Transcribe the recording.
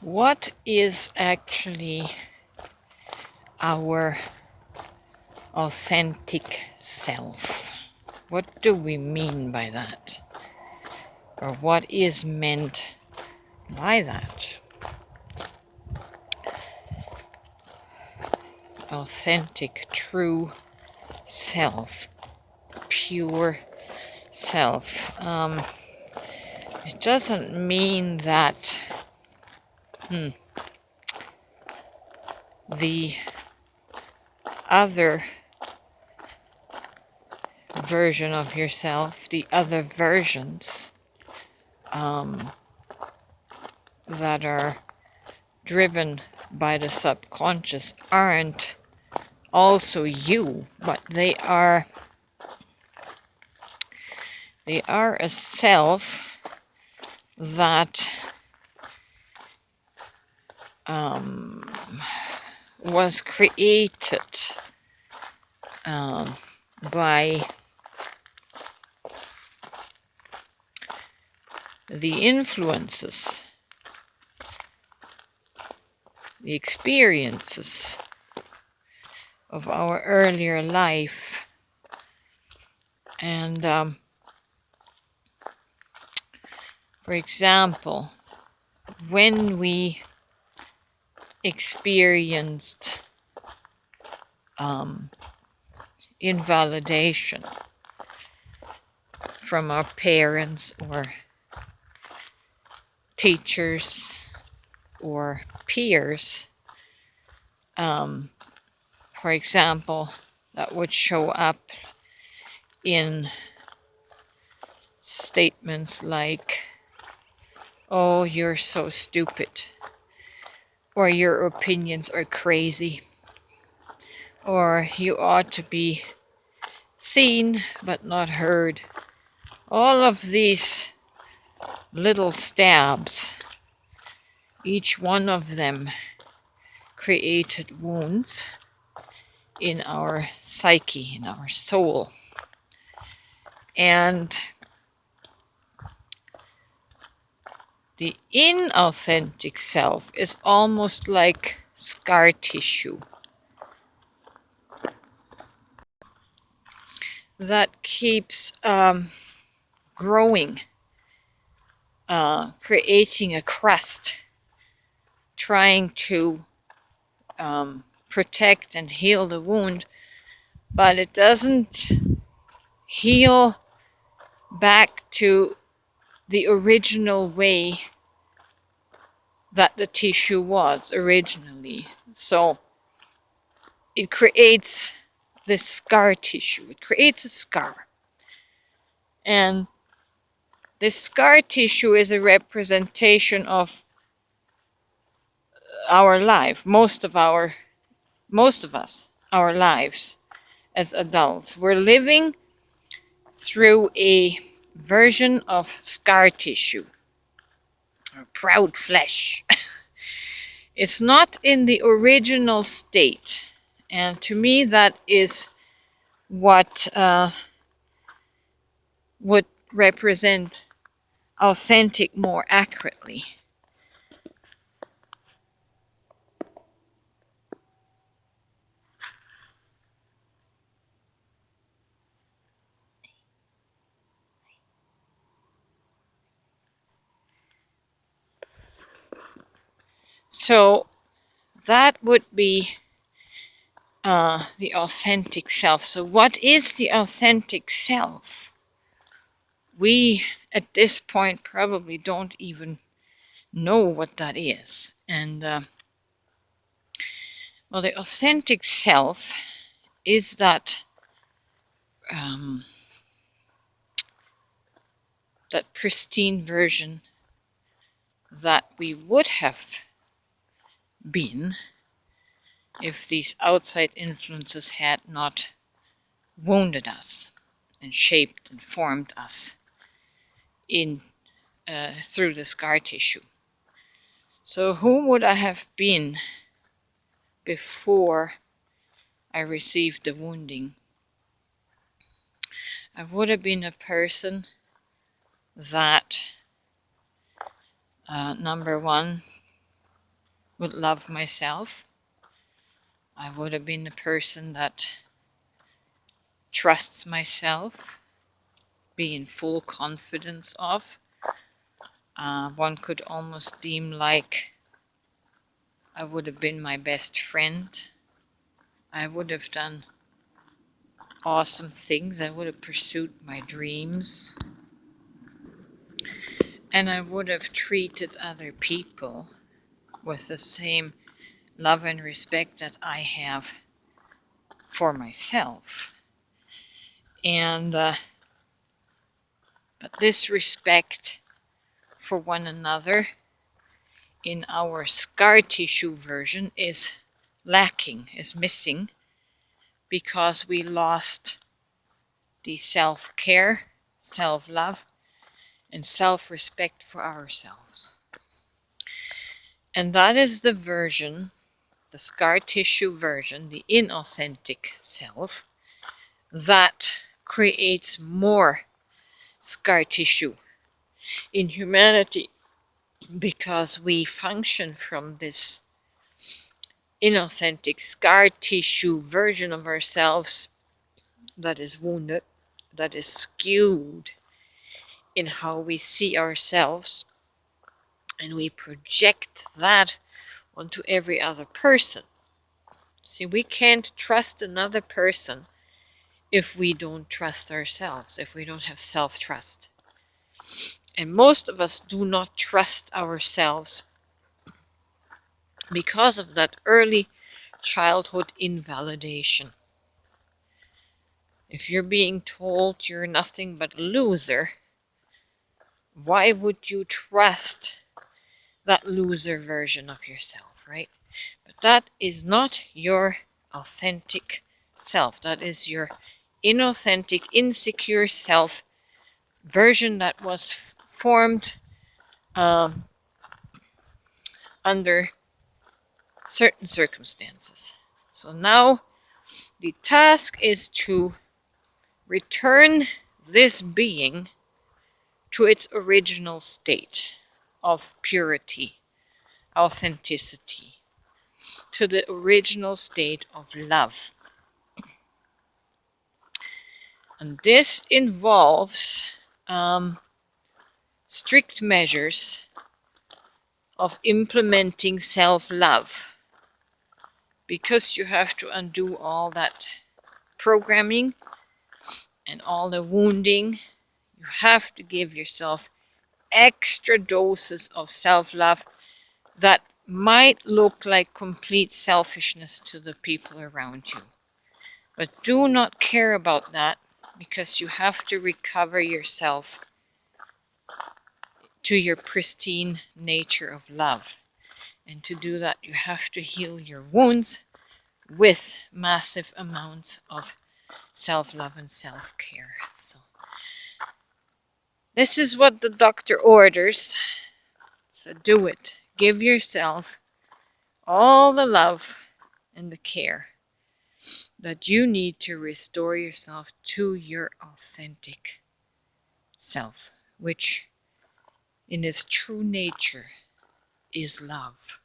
What is actually our authentic self? What do we mean by that? Or what is meant by that? Authentic, true self, pure self. It doesn't mean that the other version of yourself, the other versions that are driven by the subconscious aren't also you, but they are a self that was created by the influences, the experiences of our earlier life. And for example, when we experienced invalidation from our parents or teachers or peers, for example, that would show up in statements like, "Oh, you're so stupid," or "Your opinions are crazy," or "You ought to be seen but not heard." All of these little stabs, each one of them created wounds in our psyche, in our soul. And the inauthentic self is almost like scar tissue that keeps growing, creating a crust, trying to protect and heal the wound, but it doesn't heal back to the original way that the tissue was originally. So it creates this scar tissue. It creates a scar. And this scar tissue is a representation of our life, most of us, our lives as adults. We're living through a version of scar tissue, or proud flesh. It's not in the original state. And to me, that is what would represent authentic more accurately. So that would be the authentic self. So what is the authentic self? We, at this point, probably don't even know what that is. And well, the authentic self is that that pristine version that we would have been if these outside influences had not wounded us and shaped and formed us in through the scar tissue. So who would I have been before I received the wounding? I would have been a person that, number one, would love myself. I would have been the person that trusts myself, be in full confidence of. One could almost deem like I would have been my best friend. I would have done awesome things. I would have pursued my dreams. And I would have treated other people with the same love and respect that I have for myself. And but this respect for one another in our scar tissue version is lacking, is missing, because we lost the self-care, self-love, and self-respect for ourselves. And that is the version, the scar tissue version, the inauthentic self, that creates more scar tissue in humanity, because we function from this inauthentic scar tissue version of ourselves that is wounded, that is skewed in how we see ourselves, and we project that onto every other person. See, we can't trust another person if we don't trust ourselves, if we don't have self-trust. And most of us do not trust ourselves because of that early childhood invalidation. If you're being told you're nothing but a loser, why would you trust that loser version of yourself, right? But that is not your authentic self. That is your inauthentic, insecure self version that was formed under certain circumstances. So now the task is to return this being to its original state of purity, authenticity, to the original state of love. And this involves strict measures of implementing self-love, because you have to undo all that programming and all the wounding. You have to give yourself extra doses of self-love that might look like complete selfishness to the people around you. But do not care about that, because you have to recover yourself to your pristine nature of love. And to do that, you have to heal your wounds with massive amounts of self-love and self-care. So this is what the doctor orders. So do it. Give yourself all the love and the care that you need to restore yourself to your authentic self, which in its true nature is love.